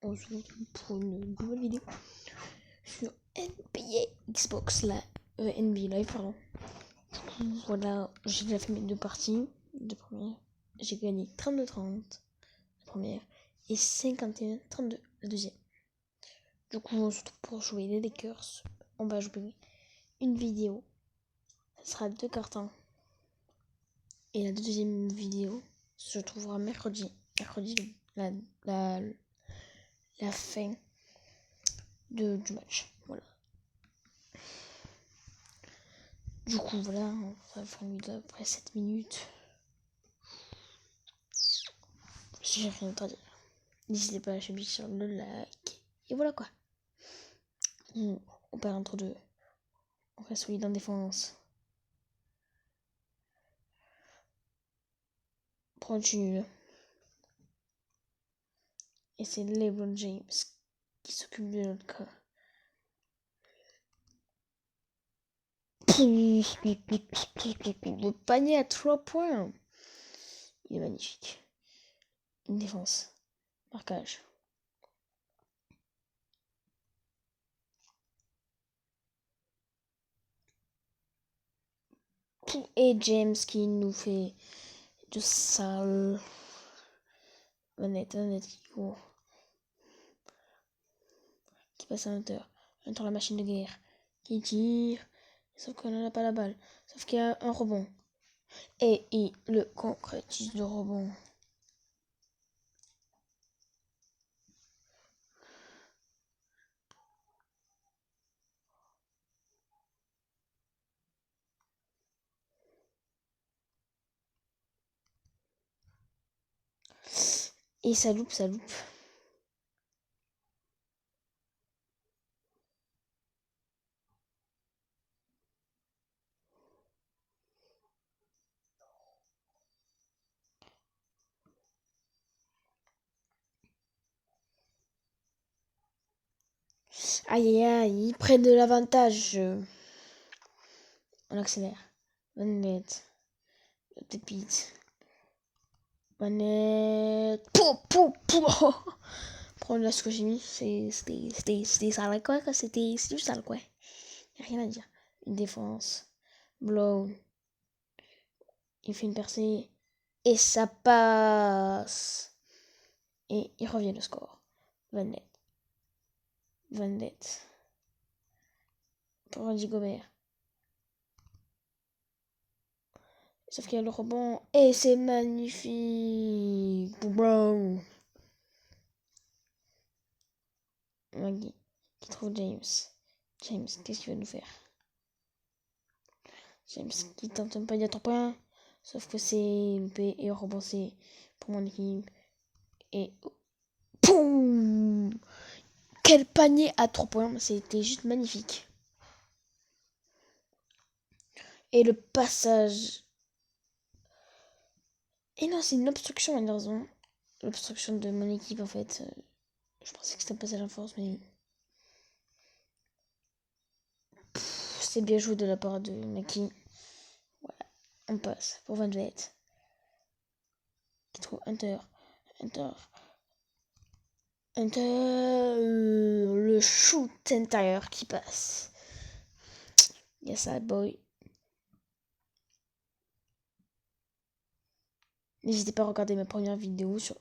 on se retrouve pour une nouvelle vidéo sur NBA Xbox, NBA Live, pardon. Voilà, j'ai déjà fait mes deux parties. De première, j'ai gagné 32-30 la première et 51-32 la deuxième. Du coup, on se retrouve pour jouer les Lakers. On va jouer une vidéo. Ça sera 2 cartons. Et la deuxième vidéo se trouvera mercredi. La fin du match. Voilà. Du coup, voilà, on va faire une vidéo après 7 minutes. Si j'ai rien d'autre à dire, n'hésitez pas à lâcher sur le like. Et voilà quoi. On perd entre deux. On reste solide en défense. Prends nul. Et c'est LeBron James qui s'occupe de notre cas. Le panier à 3 points. Il est magnifique. Une défense. Marquage. Et James qui nous fait de sale. Honnête, qui court. Qui passe à Hunter. Hunter la machine de guerre. Qui tire. Sauf qu'on n'en a pas la balle. Sauf qu'il y a un rebond. Et il le concrétise le rebond. Et ça loupe. Aïe, ils prennent de l'avantage. On accélère. Manette. Pépite. Manette. Pou. Prends là ce que j'ai mis. C'était sale quoi. C'était du sale quoi. Y'a rien à dire. Une défense. Blow. Il fait une percée. Et ça passe. Et il revient le score. Vendette. Pour Rudy Gobert. Sauf qu'il y a le rebond. Et c'est magnifique. Bro. Maggie qui trouve James. James, qu'est-ce qu'il va nous faire? James qui tente un panier à 3 points. Sauf que c'est loupé et rebondé pour mon équipe. Et poum! Quel panier à 3 points. C'était juste magnifique. Et le passage. Et non, c'est une obstruction, elle a raison. L'obstruction de mon équipe en fait. Je pensais que c'était un passage en force, mais. C'est bien joué de la part de Maki. Voilà. On passe pour Van Vliet. Qui trouve Hunter. Le shoot intérieur qui passe. Yes, that boy. N'hésitez pas à regarder ma première vidéo sur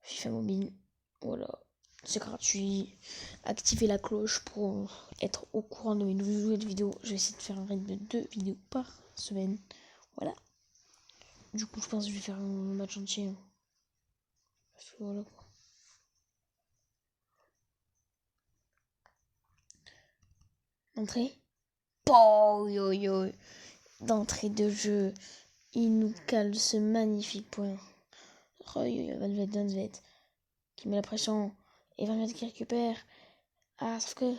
FIFA Mobile. Voilà. C'est gratuit. Activez la cloche pour être au courant de mes nouvelles vidéos. Je vais essayer de faire un rythme de 2 vidéos par semaine. Voilà. Du coup, je pense que je vais faire un match entier. Parce que voilà quoi. Entrée. D'entrée de jeu. Il nous cale ce magnifique point. Van Vliet qui met la pression. Et Van Vliet qui récupère. Ah, sauf que.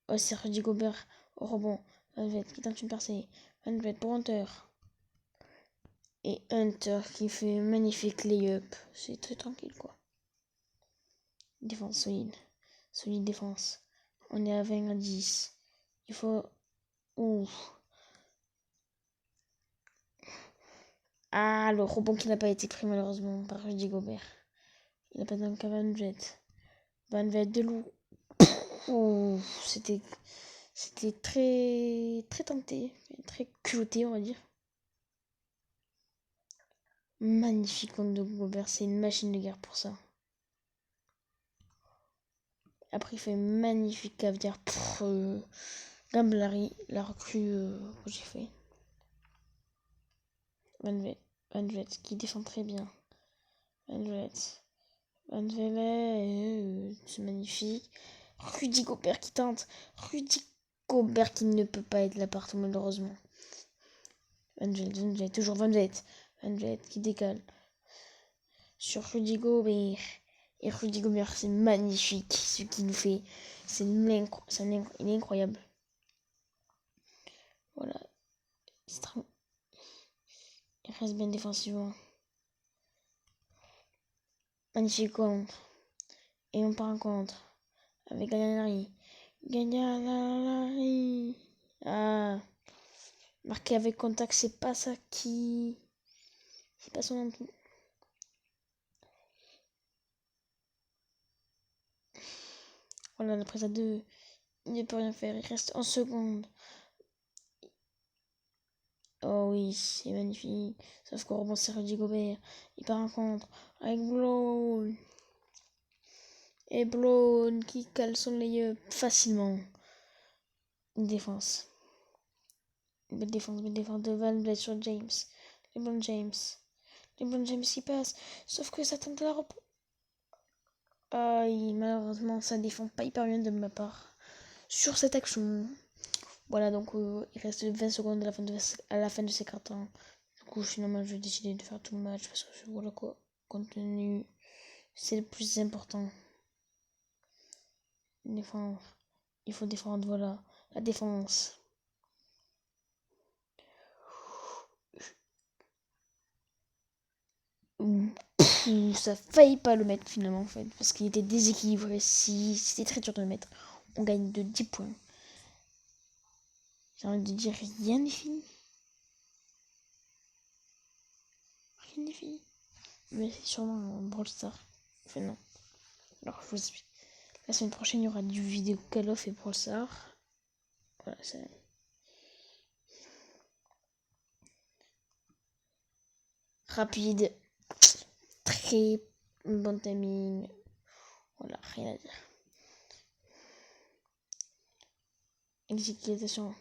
Oh, c'est Rudy Gobert au rebond. Van Vliet qui tente une percée. Van Vliet pour Hunter. Et Hunter qui fait un magnifique lay-up. C'est très tranquille quoi. Défense solide. Solide défense. On est à 20 à 10. Il faut. Ouh. Ah, le rebond qui n'a pas été pris malheureusement par Rudy Gobert. Il n'a pas donc à Van Vliet. Van Vliet de loup. Ouh, c'était très très tenté, très culotté on va dire. Magnifique contre de Gobert, c'est une machine de guerre pour ça. Après il fait une magnifique cavalière pour Gamblari, la recrue que j'ai fait. Van Vliet qui défend très bien. Van Vliet, c'est magnifique. Rudy Gobert qui tente. Rudy Gobert qui ne peut pas être là partout malheureusement. Van Vliet, toujours Van Vliet. Van Vliet qui décale. Sur Rudy Gobert. Et Rudy Gobert, c'est magnifique ce qu'il nous fait. Il est incroyable. Voilà. Il reste bien défensivement. Magnifique contre. Et on part en contre. Avec Gallinari. Gallinari. Ah. Marqué avec contact, c'est pas ça qui... C'est pas son nom. Voilà, la prise à 2. Il ne peut rien faire. Il reste en seconde. Oh oui, c'est magnifique. Sauf qu'on rebond c'est Rudy Gobert. Il part en contre. Avec Blown. Et Blown qui cale son layup facilement. Une défense. Belle défense de Van Vliet sur James. LeBron James. LeBron James qui passe. Sauf que ça tente la repos. Aïe, malheureusement, ça défend pas hyper bien de ma part. Sur cette action. Voilà, donc il reste 20 secondes à la fin de ces cartons. Du coup, finalement, je vais décider de faire tout le match parce que voilà quoi. Contenu, c'est le plus important. Défendre. Il faut défendre, voilà. La défense. Ça a failli pas le mettre finalement en fait. Parce qu'il était déséquilibré. Si c'était très dur de le mettre. On gagne de 10 points. J'ai envie de dire rien n'est fini. Rien n'est fini. Mais c'est sûrement un Brawl Stars. Enfin non. Alors je vous explique. La semaine prochaine, il y aura du vidéo Call of et Brawl Stars. Voilà, c'est... Rapide. Très bon timing. Voilà, rien à dire. Exécution.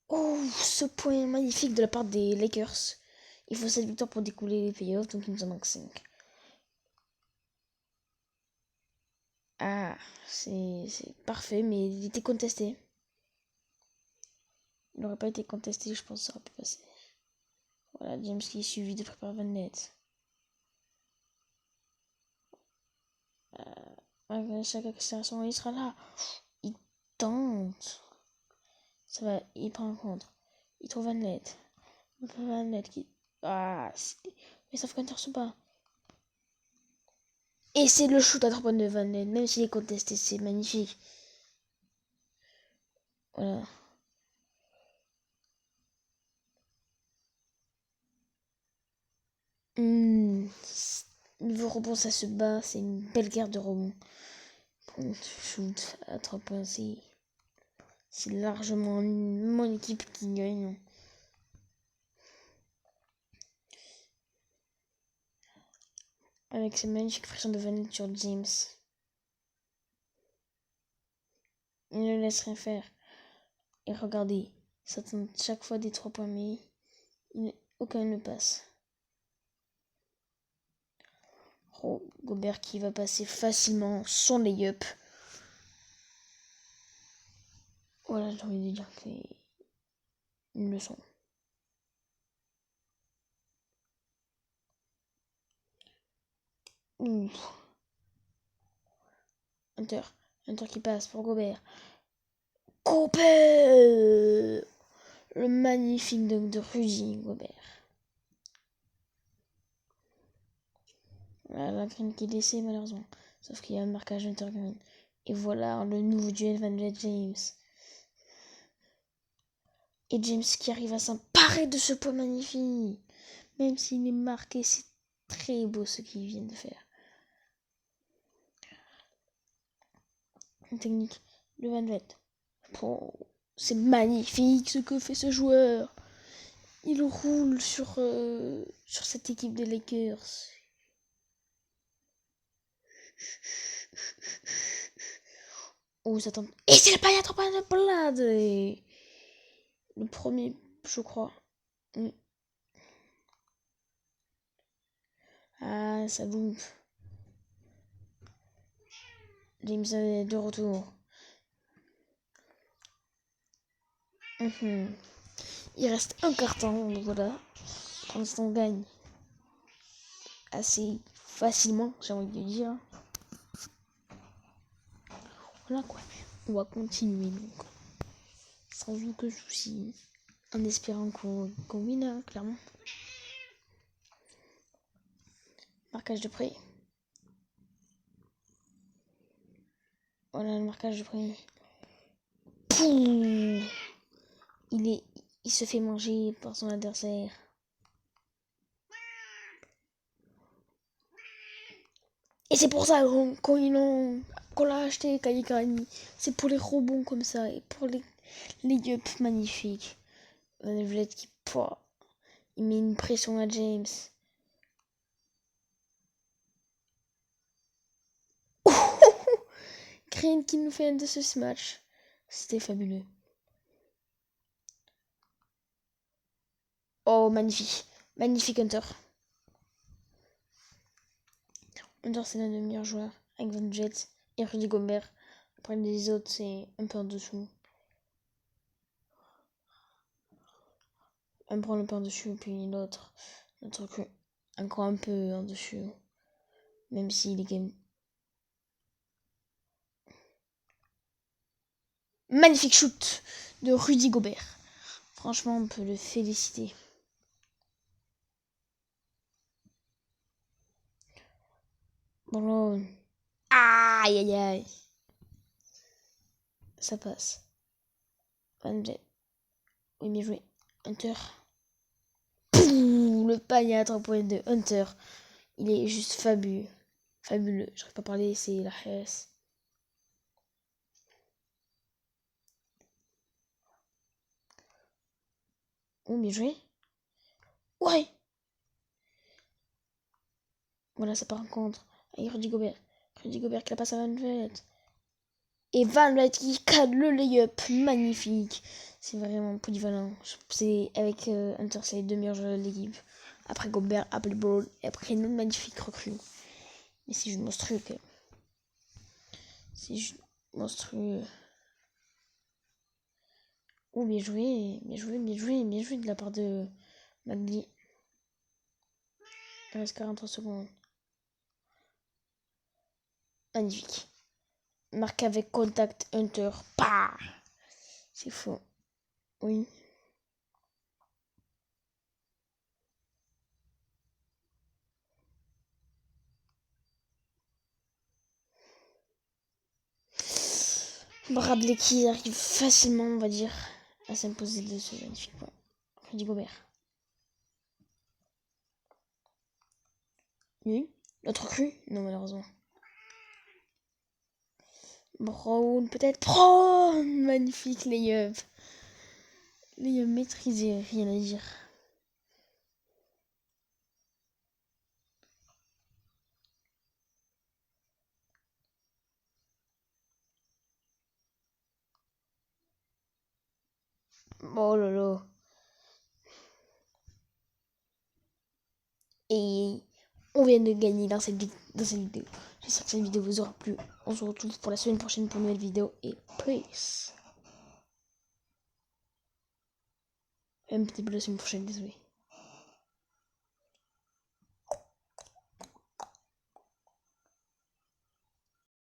Oh, ce point magnifique de la part des Lakers. Il faut cette victoire pour découler les playoffs, donc il nous en manque 5. Ah, c'est parfait, mais il était contesté. Il n'aurait pas été contesté, je pense que ça aurait pu passer. Voilà, James qui est suivi de préparer Van Net. Avec chaque accélération, il sera là. Il tente. Ça va, il prend en compte. Il trouve Van Net. Van Net qui... Ah, mais sauf qu'on ne reçoit pas. Et c'est le shoot à 3 points de Van Net, même s'il est contesté, c'est magnifique. Voilà. Niveau rebond, ça se bat. C'est une belle guerre de rebond. Shoot à 3 points, c'est largement mon équipe qui gagne. Avec cette magnifique pression de Van Net sur James. Il ne laisse rien faire. Et regardez, ça tente chaque fois des 3 points, mais aucun ne passe. Oh, Gobert qui va passer facilement son lay-up. Voilà, j'ai envie de dire que c'est une leçon. Hunter qui passe pour Gobert. Gobert! Le magnifique dunk de Rudy Gobert. Voilà, la Green qui décède malheureusement. Sauf qu'il y a un marquage Hunter Green. Et voilà le nouveau duel Van Vliet James. Et James qui arrive à s'emparer de ce point magnifique. Même s'il est marqué, c'est très beau ce qu'ils viennent de faire. Une technique de Van Vliet. Oh, c'est magnifique ce que fait ce joueur. Il roule sur cette équipe des Lakers. Oh, ça tombe. Et c'est le panier à 3 points de Blade. Le premier, je crois. Oui. Ah, ça loupe. James est de retour. Il reste un carton, donc voilà. Pour l'instant, on gagne assez facilement, j'ai envie de dire. Voilà quoi. On va continuer donc. Sans aucun souci. En espérant qu'on win, hein, clairement. Marquage de près. Voilà le marquage de près. Il se fait manger par son adversaire. Et c'est pour ça qu'on l'a acheté, Kayikani. C'est pour les rebonds comme ça et pour les yups magnifiques. Van Vliet qui il met une pression à James. Green qui nous fait un de ce match. C'était fabuleux. Oh, magnifique. Magnifique Hunter. Hunter, c'est l'un des meilleurs joueurs. Avec Van Vliet et Rudy Gobert. Après, les autres, c'est un peu en dessous. Un prend le peu en dessus, puis l'autre encore un peu en dessus. Même s'il est quand même... Magnifique shoot de Rudy Gobert. Franchement, on peut le féliciter. Bon, là... Aïe, aïe, aïe. Ça passe. Van Vliet. Oui, bien joué. Hunter. Pouh, le panier à 3 points de Hunter. Il est juste fabuleux. Fabuleux. Je n'aurais pas parlé, c'est la HS. Oh, bien joué. Ouais. Voilà, ça part en contre. Avec Rudy Gobert. Rudy Gobert qui la passe à Van Vliet. Et Van Vliet qui cadre le lay-up. Magnifique. C'est vraiment polyvalent. C'est avec Hunter, c'est les deux meilleurs joueurs de l'équipe. Après Gobert, après Ball. Et après une autre magnifique recrue. Mais c'est juste monstrueux quand même. C'est juste monstrueux. Oh, bien joué. Bien joué, bien joué, bien joué de la part de Magli. Il reste 43 secondes. Magnifique. Marqué avec contact Hunter. Pah. C'est faux. Oui. Bradley qui arrive facilement, on va dire, à s'imposer de ce magnifique point. Rudy Gobert. Oui. L'autre cru? Non, malheureusement. Brown, peut-être. Oh, magnifique, layup. Layup maîtrisé, rien à dire. Oh là là. Et on vient de gagner dans cette vidéo. J'espère que cette vidéo vous aura plu. On se retrouve pour la semaine prochaine pour une nouvelle vidéo. Et peace. Un petit peu la semaine prochaine, désolé.